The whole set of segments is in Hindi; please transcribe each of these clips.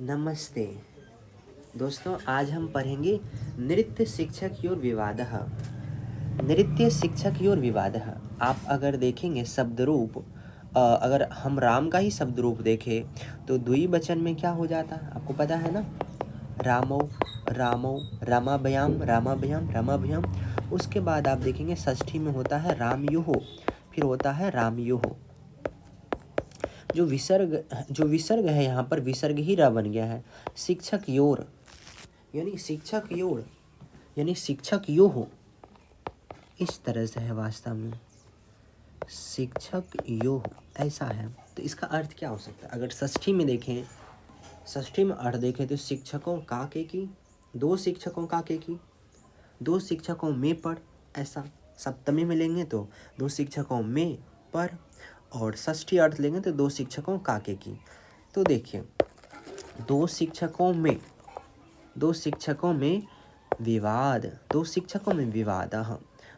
नमस्ते दोस्तों, आज हम पढ़ेंगे नृत्य शिक्षकयोर विवादः। नृत्य शिक्षकयोर विवादः। आप अगर देखेंगे शब्द रूप, अगर हम राम का ही शब्द रूप देखें तो द्विवचन में क्या हो जाता है आपको पता है ना। रामौ रामौ, रामाभ्याम रामाभ्याम रामाभ्याम। उसके बाद आप देखेंगे षष्ठी में होता है रामयोः, फिर होता है रामयोः। जो विसर्ग है यहाँ पर विसर्ग ही र बन गया है। शिक्षक योर यानी शिक्षक योर यानी शिक्षक यो हो, इस तरह से है वास्तव में। शिक्षक यो हो ऐसा है, तो इसका अर्थ क्या हो सकता है। अगर षष्ठी में देखें, षष्ठी में अर्थ देखें तो शिक्षकों का के की, दो शिक्षकों का के की, दो शिक्षकों में पर, ऐसा। सप्तमी में लेंगे तो दो शिक्षकों में पर, और षष्ठी अर्थ लेंगे तो दो शिक्षकों का के की। तो देखिए, दो शिक्षकों में विवाद, दो शिक्षकों में विवादः,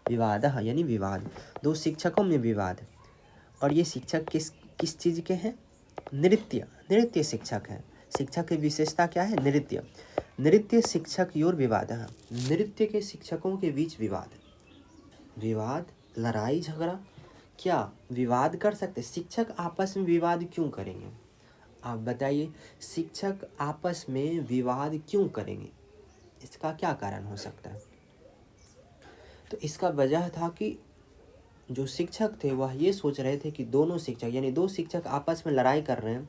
विवादः यानी विवाद, दो शिक्षकों में विवाद। और ये शिक्षक किस चीज़ के हैं। नृत्य शिक्षक हैं। शिक्षक की विशेषता क्या है। नृत्य शिक्षक योर विवादः। नृत्य के शिक्षकों के बीच विवाद, लड़ाई झगड़ा। क्या विवाद कर सकते। शिक्षक आपस में विवाद क्यों करेंगे, आप बताइए। शिक्षक आपस में विवाद क्यों करेंगे, इसका क्या कारण हो सकता है। तो इसका वजह था कि जो शिक्षक थे वह ये सोच रहे थे कि दोनों शिक्षक यानी दो शिक्षक आपस में लड़ाई कर रहे हैं।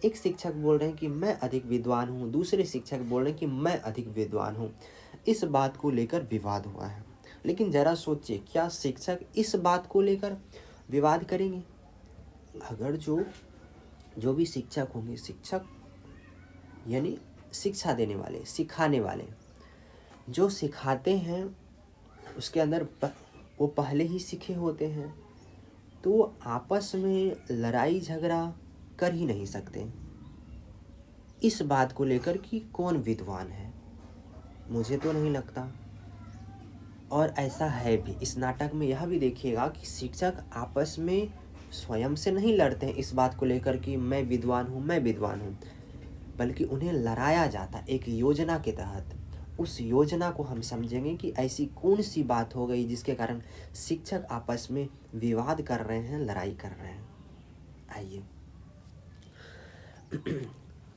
एक शिक्षक बोल रहे हैं कि मैं अधिक विद्वान हूँ, दूसरे शिक्षक बोल रहे हैं कि मैं अधिक विद्वान हूँ। इस बात को लेकर विवाद हुआ है। लेकिन जरा सोचिए, क्या शिक्षक इस बात को लेकर विवाद करेंगे। अगर जो भी शिक्षक होंगे, शिक्षक यानी शिक्षा देने वाले, सिखाने वाले, जो सिखाते हैं उसके अंदर वो पहले ही सीखे होते हैं, तो आपस में लड़ाई झगड़ा कर ही नहीं सकते इस बात को लेकर कि कौन विद्वान है। मुझे तो नहीं लगता। और ऐसा है भी, इस नाटक में यह भी देखिएगा कि शिक्षक आपस में स्वयं से नहीं लड़ते हैं इस बात को लेकर कि मैं विद्वान हूँ, बल्कि उन्हें लड़ाया जाता एक योजना के तहत। उस योजना को हम समझेंगे कि ऐसी कौन सी बात हो गई जिसके कारण शिक्षक आपस में विवाद कर रहे हैं, लड़ाई कर रहे हैं। आइए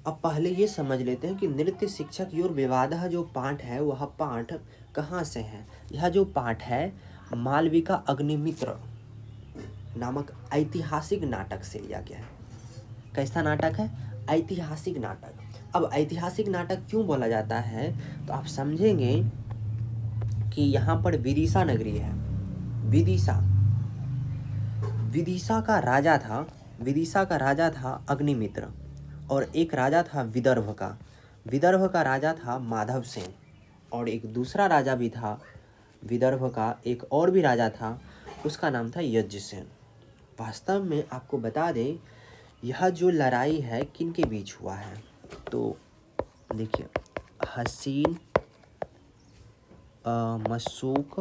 अब पहले ये समझ लेते हैं कि नृत्य शिक्षक योर विवादः जो पाठ है वह पाठ कहाँ से है। यह जो पाठ है मालविका अग्निमित्र नामक ऐतिहासिक नाटक से लिया गया है। कैसा नाटक है। ऐतिहासिक नाटक। अब ऐतिहासिक नाटक क्यों बोला जाता है, तो आप समझेंगे कि यहाँ पर विदिशा नगरी है। विदिशा का राजा था अग्निमित्र, और एक राजा था विदर्भ का राजा था माधव सेन, और एक दूसरा राजा भी था विदर्भ का, एक और भी राजा था, उसका नाम था यज्ञसेन। वास्तव में आपको बता दें, यह जो लड़ाई है किन के बीच हुआ है, तो देखिए, हसीन मशूक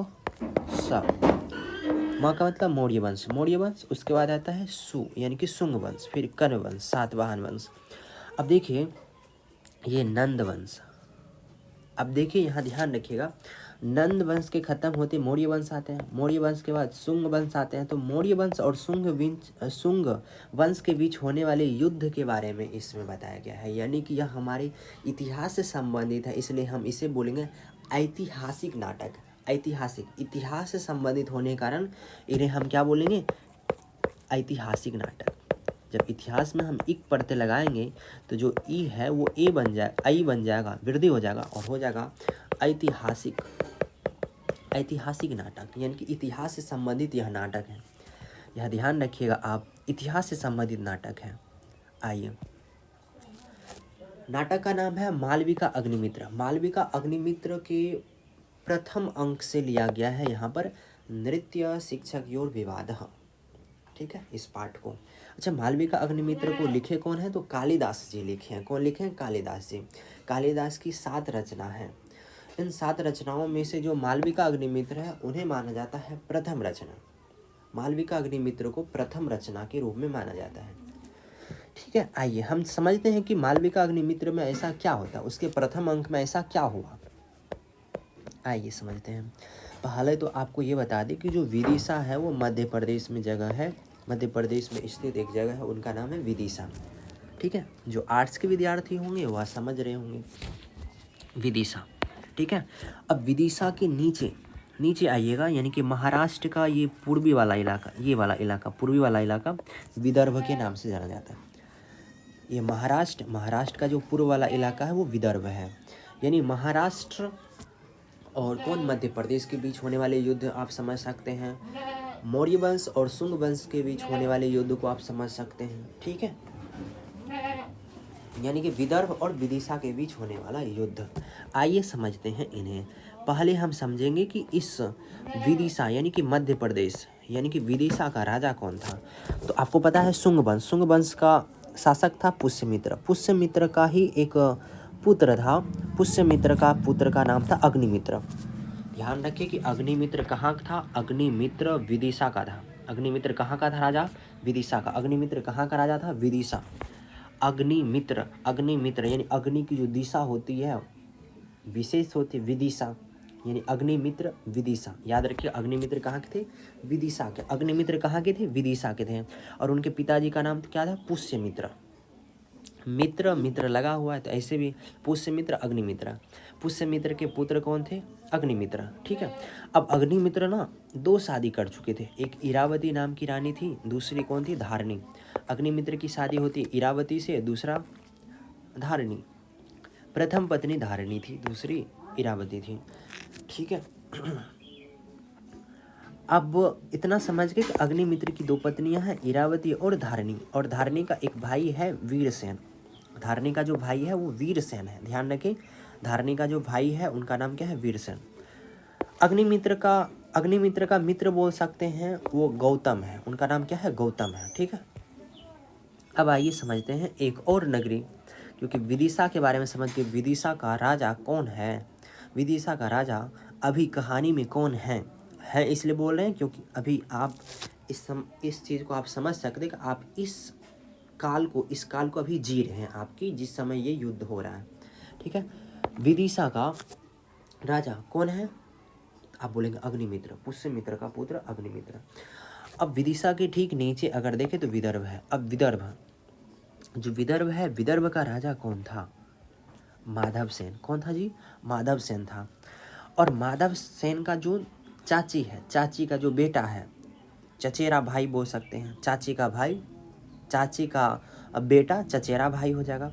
सा, माँ का मतलब मौर्य वंश, उसके बाद आता है सु यानी कि शुंग वंश, फिर कर्ण वंश, सातवाहन वंश। अब देखिए ये नंद वंश। अब देखिए यहाँ ध्यान रखिएगा, नंद वंश के खत्म होते मौर्य वंश आते हैं, मौर्य वंश के बाद शुंग वंश आते हैं। तो मौर्य वंश और शुंग वंश के बीच होने वाले युद्ध के बारे में इसमें बताया गया है, यानी कि यह हमारे इतिहास से संबंधित है, इसलिए हम इसे बोलेंगे ऐतिहासिक नाटक। इतिहास से संबंधित होने के कारण इन्हें हम क्या बोलेंगे, ऐतिहासिक नाटक। जब इतिहास में हम इक पढ़ते लगाएंगे तो जो ई है वो ए बन जाए, आई बन जाएगा, वृद्धि हो जाएगा और हो जाएगा ऐतिहासिक नाटक, यानी कि इतिहास से संबंधित यह नाटक है। यह ध्यान रखिएगा आप, इतिहास से संबंधित नाटक है। आइए, नाटक का नाम है मालविका अग्निमित्र के प्रथम अंक से लिया गया है यहाँ पर नृत्य शिक्षक योर विवादः। ठीक है, इस पाठ को। अच्छा, मालविका अग्निमित्र को लिखे कौन है, तो कालिदास जी लिखे हैं। कौन लिखे हैं, कालिदास जी। कालिदास की 7 रचना है। इन 7 रचनाओं में से जो मालविका अग्निमित्र है उन्हें माना जाता है प्रथम रचना। मालविका अग्निमित्र को प्रथम रचना के रूप में माना जाता है। ठीक है, आइए हम समझते हैं कि मालविका अग्निमित्र में ऐसा क्या होता है, उसके प्रथम अंक में ऐसा क्या हुआ। आइए समझते हैं। पहले तो आपको ये बता दें कि जो विदिशा है वो मध्य प्रदेश में जगह है, मध्य प्रदेश में स्थित एक जगह है, उनका नाम है विदिशा। ठीक है, जो आर्ट्स के विद्यार्थी होंगे वह समझ रहे होंगे विदिशा। ठीक है, अब विदिशा के नीचे नीचे आइएगा, यानी कि महाराष्ट्र का ये पूर्वी वाला इलाका, ये वाला इलाका, पूर्वी वाला इलाका विदर्भ के नाम से जाना जाता है। ये महाराष्ट्र का जो पूर्व वाला इलाका है वो विदर्भ है। यानी महाराष्ट्र और कौन, मध्य प्रदेश के बीच होने वाले युद्ध आप समझ सकते हैं, मौर्य वंश और शुंग वंश के बीच होने वाले युद्ध को आप समझ सकते हैं। ठीक है, यानी कि विदर्भ और विदिशा के बीच होने वाला युद्ध। आइए समझते हैं इन्हें। पहले हम समझेंगे कि इस विदिशा यानी कि मध्य प्रदेश यानी कि विदिशा का राजा कौन था। तो आपको पता है शुंग वंश का शासक था पुष्यमित्र। पुष्यमित्र का ही एक पुत्र था, पुष्यमित्र का पुत्र का नाम था अग्निमित्र। ध्यान रखिए कि अग्निमित्र कहाँ था, अग्निमित्र विदिशा का था। अग्निमित्र कहाँ का था राजा, विदिशा का। अग्निमित्र कहाँ का राजा था, विदिशा। अग्निमित्र यानी अग्नि की जो दिशा होती है विशेष होती है विदिशा, यानी अग्निमित्र विदिशा। याद रखिए अग्निमित्र कहाँ के थे, विदिशा के। अग्निमित्र कहाँ के थे, विदिशा के थे। और उनके पिताजी का नाम क्या था, पुष्यमित्र। मित्र लगा हुआ है तो ऐसे भी पुष्यमित्र अग्निमित्र। पुष्यमित्र के पुत्र कौन थे, अग्निमित्र। ठीक है, अब अग्निमित्र ना 2 शादी कर चुके थे। एक इरावती नाम की रानी थी, दूसरी कौन थी, धारणी। अग्निमित्र की शादी होती इरावती से, दूसरा धारणी। प्रथम पत्नी धारणी थी, दूसरी इरावती थी। ठीक है, अब इतना समझ के कि अग्निमित्र की 2 पत्नियां हैं, इरावती और धारणी। और धारणी का एक भाई है वीरसेन। धारणी का जो भाई है वो वीरसेन है। ध्यान रखें, धारणी का जो भाई है उनका नाम क्या है, वीरसेन। अग्निमित्र का मित्र बोल सकते हैं, वो गौतम है। उनका नाम क्या है, गौतम है। ठीक है, अब आइए समझते हैं एक और नगरी, क्योंकि विदिशा के बारे में समझ के विदिशा का राजा कौन है, विदिशा का राजा अभी कहानी में कौन है इसलिए बोल रहे हैं क्योंकि अभी आप इस चीज़ को आप समझ सकते हैं कि आप इस काल को अभी जी रहे हैं, आपकी जिस समय ये युद्ध हो रहा है। ठीक है, विदिशा का राजा कौन है, आप बोलेंगे अग्निमित्र, पुष्यमित्र का पुत्र अग्निमित्र। अब विदिशा के ठीक नीचे अगर देखें तो विदर्भ है। अब जो विदर्भ है, विदर्भ का राजा कौन था, माधव सेन। कौन था जी, माधव सेन था। और माधव सेन का जो चाची है, चाची का जो बेटा है, चचेरा भाई बोल सकते हैं, चाची का भाई, चाची का बेटा चचेरा भाई हो जाएगा।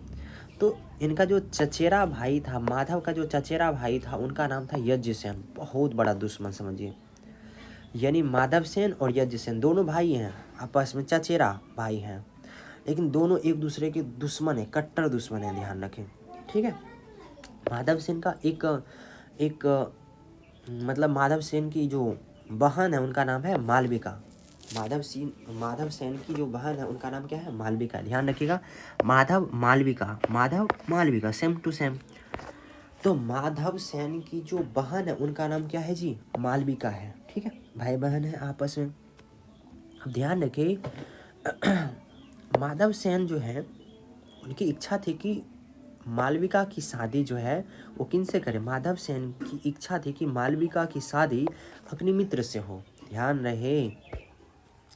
तो इनका जो चचेरा भाई था, माधव का जो चचेरा भाई था, उनका नाम था यज्ञ सेन। बहुत बड़ा दुश्मन समझिए, यानी माधव सेन और यज्ञ सेन दोनों भाई हैं, आपस में चचेरा भाई हैं, लेकिन दोनों एक दूसरे के दुश्मन है, कट्टर दुश्मन है, ध्यान रखें। ठीक है, माधव सेन का एक मतलब माधव सेन की जो बहन है उनका नाम है मालविका। माधव सेन की जो बहन है उनका नाम क्या है, मालविका। ध्यान रखिएगा, Madhav Malavika same to same. तो माधव सेन की जो बहन है उनका नाम क्या है जी, मालविका है। ठीक है, भाई बहन है आपस में। अब ध्यान रखिए माधव सेन जो है उनकी इच्छा थी कि मालविका की शादी जो है वो किन से करे, माधव सेन की इच्छा थी कि मालविका की शादी अग्निमित्र से हो। ध्यान रहे,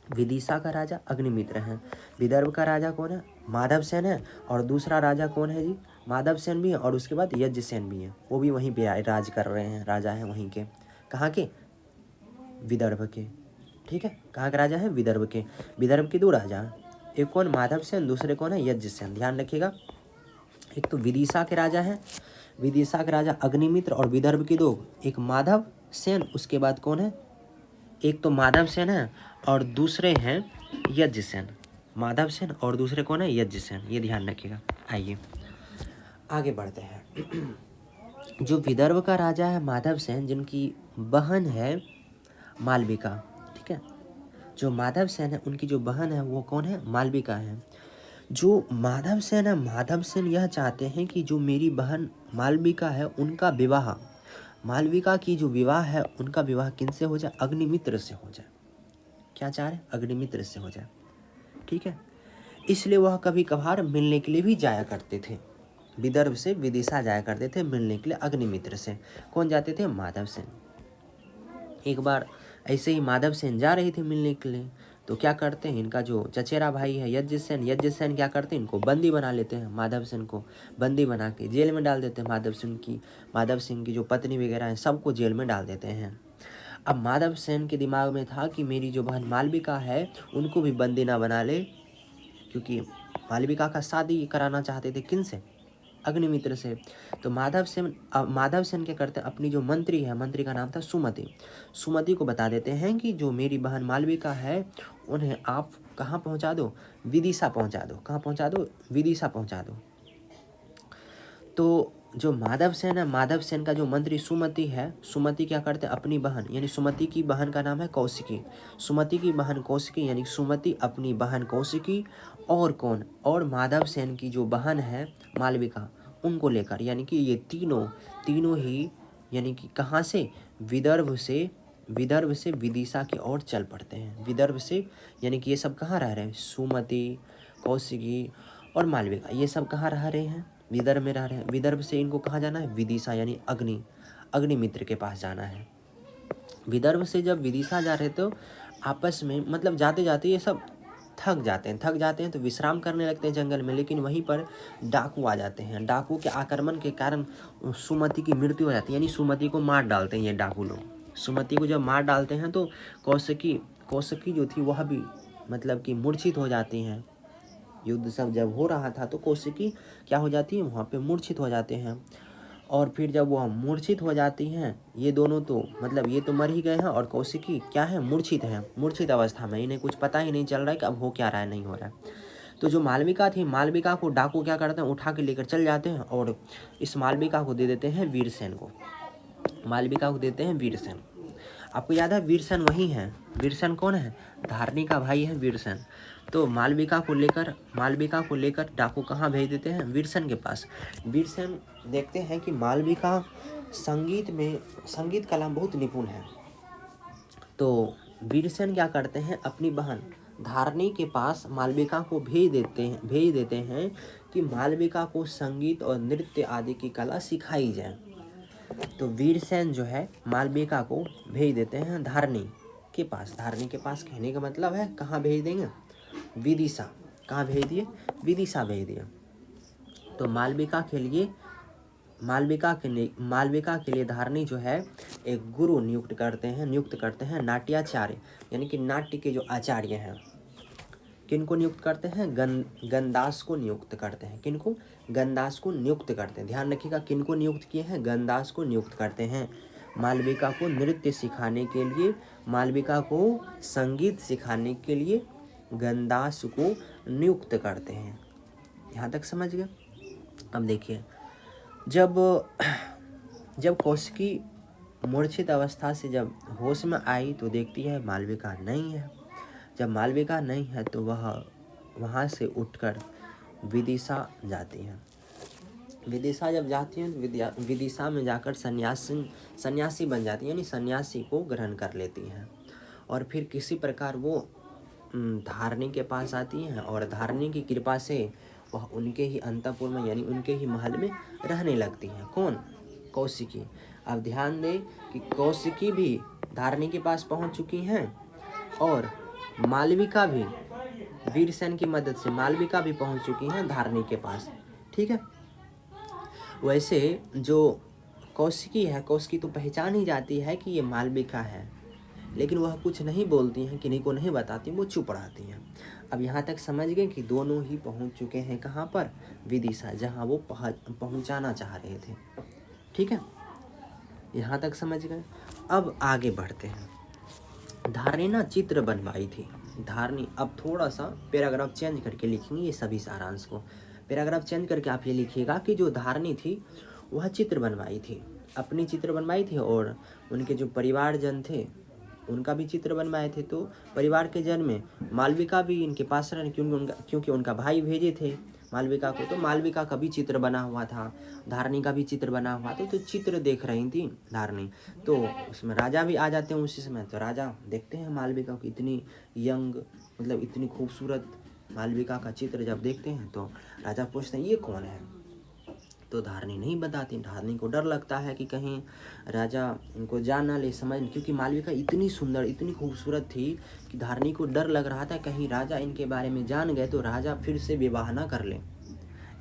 विदिशा का राजा अग्निमित्र है, विदर्भ का राजा कौन है, माधव सेन है, और दूसरा राजा कौन है जी, माधव सेन भी है, और उसके बाद यज्ञ सेन भी है, वो भी वहीं पे राज कर रहे हैं, राजा है वहीं के। कहाँ के, विदर्भ के। ठीक है, कहाँ के राजा है, विदर्भ के। विदर्भ के 2 राजा, एक कौन, माधव सेन, दूसरे कौन है, यज्ञ सेन। ध्यान रखिएगा, एक तो विदिशा के राजा हैं, विदिशा के राजा अग्निमित्र, और विदर्भ के 2, एक माधव सेन, उसके बाद कौन है, एक तो माधव सेन है और दूसरे हैं यज्ञ सेन। माधव सेन और दूसरे कौन है, यज्ञ सेन, ये ध्यान रखिएगा। आइए आगे बढ़ते हैं। जो विदर्भ का राजा है माधव सेन, जिनकी बहन है मालविका। ठीक है, जो माधव सेन है उनकी जो बहन है वो कौन है, मालविका है। जो माधव सेन है, माधव सेन यह चाहते हैं कि जो मेरी बहन मालविका है उनका विवाह, मालविका की जो विवाह है उनका विवाह किनसे हो जाए, अग्निमित्र से हो जाए। क्या चाह रहे हैं, अग्निमित्र से हो जाए। ठीक है, इसलिए वह कभी कभार मिलने के लिए भी जाया करते थे। विदर्भ से विदिशा जाया करते थे मिलने के लिए अग्निमित्र से। कौन जाते थे? माधव सेन। एक बार ऐसे ही माधव सेन जा रही थी मिलने के लिए, तो क्या करते हैं, इनका जो चचेरा भाई है यज्ञ सेन क्या करते हैं, इनको बंदी बना लेते हैं। माधव सेन को बंदी बना के जेल में डाल देते हैं। माधव सिंह की जो पत्नी वगैरह है सबको जेल में डाल देते हैं। अब माधव सेन के दिमाग में था कि मेरी जो बहन मालविका है उनको भी बंदी ना बना ले, क्योंकि मालविका का शादी कराना चाहते थे किन से? अग्निमित्र से। तो माधव सेन क्या करते हैं, अपनी जो मंत्री है, मंत्री का नाम था सुमति को बता देते हैं कि जो मेरी बहन मालविका है उन्हें आप कहाँ पहुँचा दो? विदिशा पहुँचा दो। कहाँ पहुँचा दो? विदिशा पहुँचा दो। तो जो माधव सेन का जो मंत्री सुमति है, सुमति क्या करते हैं, अपनी बहन यानी सुमति की बहन का नाम है कौशिकी। सुमति की बहन कौशिकी यानी सुमति अपनी बहन कौशिकी और कौन, और माधव सेन की जो बहन है मालविका, उनको लेकर, यानी कि ये तीनों ही यानी कि कहाँ से, विदर्भ से विदिशा की ओर चल पड़ते हैं। विदर्भ से यानी कि ये सब कहाँ रह रहे हैं, सुमति, कौशिकी और मालविका, ये सब कहाँ रह रहे हैं, विदर्भ में रह रहे हैं। विदर्भ से इनको कहाँ जाना है, विदिशा यानी अग्निमित्र के पास जाना है। विदर्भ से जब विदिशा जा रहे तो आपस में मतलब जाते जाते ये सब थक जाते हैं तो विश्राम करने लगते हैं जंगल में। लेकिन वहीं पर डाकू आ जाते हैं। डाकू के आक्रमण के कारण सुमति की मृत्यु हो जाती है, यानी सुमति को मार डालते हैं ये डाकू लोग। सुमति को जब मार डालते हैं तो कौशिकी जो थी वह भी मतलब कि मूर्छित हो जाती हैं। युद्ध सब जब हो रहा था तो कौशिकी क्या हो जाती है, वहाँ पे मूर्छित हो जाते हैं। और फिर जब वह मूर्छित हो जाती हैं, ये दोनों तो मतलब ये तो मर ही गए हैं और कौशिकी क्या है, मूर्छित अवस्था में, इन्हें कुछ पता ही नहीं चल रहा है कि अब हो क्या रहा है, नहीं हो रहा है। तो जो मालविका थी, मालविका को डाकू क्या करते हैं, उठा के लेकर चल जाते हैं और इस मालविका को दे देते हैं वीरसेन को। मालविका को देते हैं वीरसेन। आपको याद है वीरसेन वही है। वीरसेन कौन है, धारनी का भाई है वीरसेन। तो मालविका को लेकर डाकू कहाँ भेज देते हैं, वीरसेन के पास। वीरसेन देखते हैं कि मालविका संगीत कला में बहुत निपुण है। तो वीरसेन क्या करते हैं, अपनी बहन धारनी के पास मालविका को भेज देते हैं कि मालविका को संगीत और नृत्य आदि की कला सिखाई जाए। तो वीरसेन जो है मालविका को भेज देते हैं धारनी के पास। धारनी के पास कहने का मतलब है कहाँ भेज देंगे, विदिशा। कहाँ भेज दिए, विदिशा भेज दिए। तो मालविका के लिए धारनी जो है एक गुरु नियुक्त करते हैं नाट्याचार्य, यानी कि नाट्य के जो आचार्य हैं। किनको नियुक्त करते हैं, गंदास को नियुक्त करते हैं। किनको, गंदास को नियुक्त करते हैं। ध्यान रखिएगा किनको नियुक्त किए हैं, गंदास को नियुक्त करते हैं। मालविका को नृत्य सिखाने के लिए, मालविका को संगीत सिखाने के लिए गंदास को नियुक्त करते हैं। यहाँ तक समझ गए। अब देखिए, जब कौशिकी मूर्छित अवस्था से जब होश में आई तो देखती है मालविका नहीं है। जब मालविका नहीं है तो वह वहाँ से उठकर विदिशा जाती हैं। विदिशा जब जाती हैं तो विदिशा में जाकर सन्यासी बन जाती हैं, यानी सन्यासी को ग्रहण कर लेती हैं। और फिर किसी प्रकार वो धारनी के पास आती हैं और धारनी की कृपा से वह उनके ही अंतःपुर में यानी उनके ही महल में रहने लगती हैं। कौन, कौशिकी। अब ध्यान दें कि कौशिकी भी धारनी के पास पहुंच चुकी हैं और मालविका भी वीरसेन की मदद से मालविका भी पहुंच चुकी हैं धारनी के पास। ठीक है। वैसे जो कौशिकी है, कौशिकी तो पहचान ही जाती है कि ये मालविका है, लेकिन वह कुछ नहीं बोलती हैं, किन्हीं को नहीं बताती, वो चुप रहती हैं। अब यहाँ तक समझ गए कि दोनों ही पहुँच चुके हैं कहाँ पर, विदिशा, जहाँ वो पहुँचाना चाह रहे थे। ठीक है, यहाँ तक समझ गए। अब आगे बढ़ते हैं। धारनी ना चित्र बनवाई थी। धारनी, अब थोड़ा सा पैराग्राफ चेंज करके लिखेंगे ये सभी सारांश को। पैराग्राफ चेंज करके आप ये लिखिएगा कि जो धारनी थी वह चित्र बनवाई थी, अपनी चित्र बनवाई थी और उनके जो परिवारजन थे उनका भी चित्र बनवाए थे। तो परिवार के जन में मालविका भी इनके पास रहे, क्योंकि उनका भाई भेजे थे मालविका को। तो मालविका का भी चित्र बना हुआ था, धारनी का भी चित्र बना हुआ था। तो चित्र देख रही थी धारनी, तो उसमें राजा भी आ जाते हैं उसी समय। तो राजा देखते हैं मालविका को, इतनी यंग, मतलब इतनी खूबसूरत मालविका का चित्र जब देखते हैं तो राजा पूछते हैं ये कौन है, तो धारनी नहीं बताती। धारनी को डर लगता है कि कहीं राजा इनको जान ना ले, समझ, क्योंकि मालविका इतनी सुंदर इतनी खूबसूरत थी कि धारनी को डर लग रहा था कहीं राजा इनके बारे में जान गए तो राजा फिर से विवाह ना कर ले।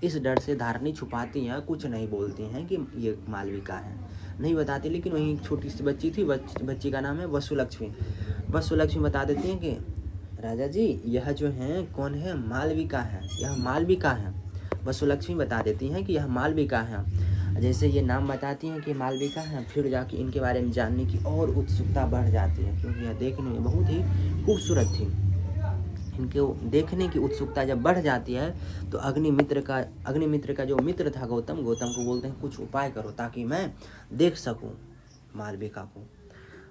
इस डर से धारनी छुपाती हैं, कुछ नहीं बोलती हैं कि ये मालविका है, नहीं बताती। लेकिन वहीं एक छोटी सी बच्ची थी, बच्ची का नाम है वसुलक्ष्मी। वसुलक्ष्मी बता देती हैं कि राजा जी यह जो है कौन है, मालविका है, यह मालविका है। वसुलक्ष्मी बता देती हैं कि यह मालविका है। जैसे ये नाम बताती हैं कि मालविका है, फिर जाके इनके बारे में जानने की और उत्सुकता बढ़ जाती है, क्योंकि यह देखने में बहुत ही खूबसूरत थी। इनको देखने की उत्सुकता जब बढ़ जाती है तो अग्निमित्र का जो मित्र था गौतम को बोलते हैं कुछ उपाय करो ताकि मैं देख सकूं मालविका को।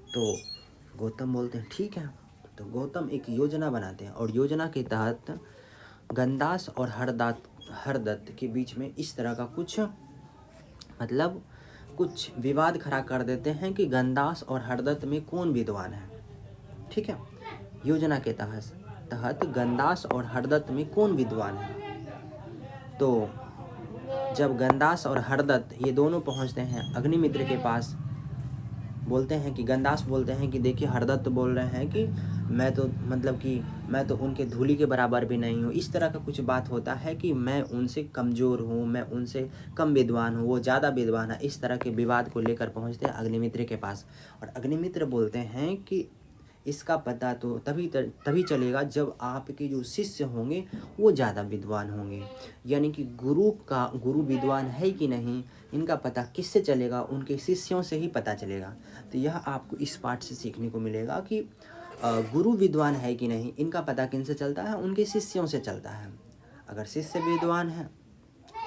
तो गौतम बोलते हैं ठीक है। तो गौतम एक योजना बनाते हैं और योजना के तहत गंदास और हरदत्त के बीच में इस तरह का कुछ विवाद खड़ा कर देते हैं कि गंदास और हरदत्त में कौन विद्वान है। ठीक है, योजना के तहत गंदास और हरदत्त में कौन विद्वान है। तो जब गंदास और हरदत्त ये दोनों पहुंचते हैं अग्निमित्र के पास, गंदास बोलते हैं कि देखिए हरदत्त बोल रहे हैं कि मैं तो उनके धूली के बराबर भी नहीं हूँ। इस तरह का कुछ बात होता है कि मैं उनसे कमज़ोर हूँ, मैं उनसे कम विद्वान हूँ, वो ज़्यादा विद्वान है। इस तरह के विवाद को लेकर पहुँचते हैं अग्निमित्र के पास और अग्निमित्र बोलते हैं कि इसका पता तो तभी चलेगा जब आपके जो शिष्य होंगे वो ज़्यादा विद्वान होंगे। यानी कि गुरु विद्वान है कि नहीं इनका पता किससे चलेगा, उनके शिष्यों से ही पता चलेगा। तो यह आपको इस पाठ से सीखने को मिलेगा कि गुरु विद्वान है कि नहीं इनका पता किनसे चलता है, उनके शिष्यों से चलता है। अगर शिष्य विद्वान है,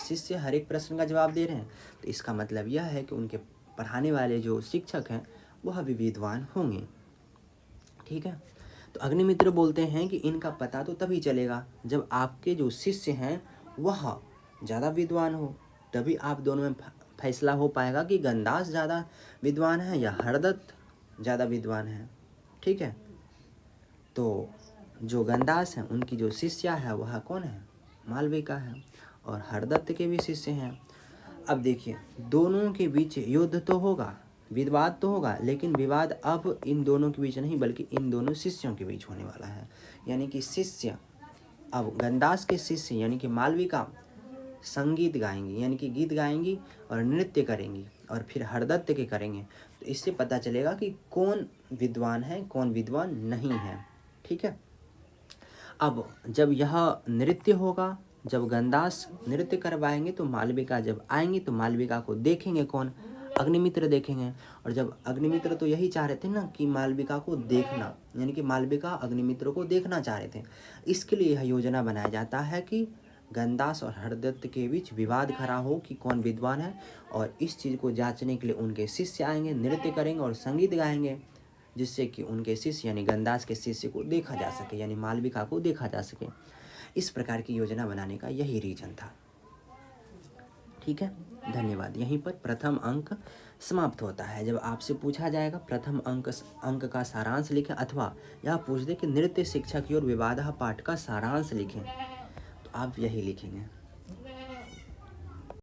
शिष्य हर एक प्रश्न का जवाब दे रहे हैं, तो इसका मतलब यह है कि उनके पढ़ाने वाले जो शिक्षक हैं वह भी विद्वान होंगे। ठीक है, तो अग्निमित्र बोलते हैं कि इनका पता तो तभी चलेगा जब आपके जो शिष्य हैं वह ज़्यादा विद्वान हो, तभी आप दोनों में फैसला हो पाएगा कि गंदास ज़्यादा विद्वान है या हरदत्त ज़्यादा विद्वान है। ठीक है, तो जो गंदास हैं उनकी जो शिष्या है वह कौन है, मालविका है, और हरदत्त के भी शिष्य हैं। अब देखिए दोनों के बीच युद्ध तो होगा, विवाद तो होगा, लेकिन विवाद अब इन दोनों के बीच नहीं बल्कि इन दोनों शिष्यों के बीच होने वाला है। यानी कि शिष्य, अब गंदास के शिष्य यानी कि मालविका संगीत गाएंगी, यानी कि गीत गाएंगी और नृत्य करेंगी, और फिर हरदत्त के करेंगे। तो इससे पता चलेगा कि कौन विद्वान है कौन विद्वान नहीं है। ठीक है, अब जब यह नृत्य होगा, जब गंदास नृत्य करवाएंगे तो मालविका जब आएंगे तो मालविका को देखेंगे कौन, अग्निमित्र देखेंगे। और जब अग्निमित्र तो यही चाह रहे थे ना कि मालविका को देखना, यानी कि मालविका अग्निमित्र को देखना चाह रहे थे। इसके लिए यह योजना बनाया जाता है कि गंदास और हरदत्त के बीच विवाद खड़ा हो कि कौन विद्वान है, और इस चीज़ को जांचने के लिए उनके शिष्य आएंगे, नृत्य करेंगे और संगीत गाएंगे, जिससे कि उनके शिष्य यानी गंदास के शिष्य को देखा जा सके, यानी मालविका को देखा जा सके। इस प्रकार की योजना बनाने का यही रीजन था। ठीक है, धन्यवाद। यहीं पर प्रथम अंक समाप्त होता है। जब आपसे पूछा जाएगा प्रथम अंक का सारांश लिखें, अथवा यह पूछ दे कि नृत्य शिक्षा की ओर विवाद पाठ का सारांश लिखें, तो आप यही लिखेंगे।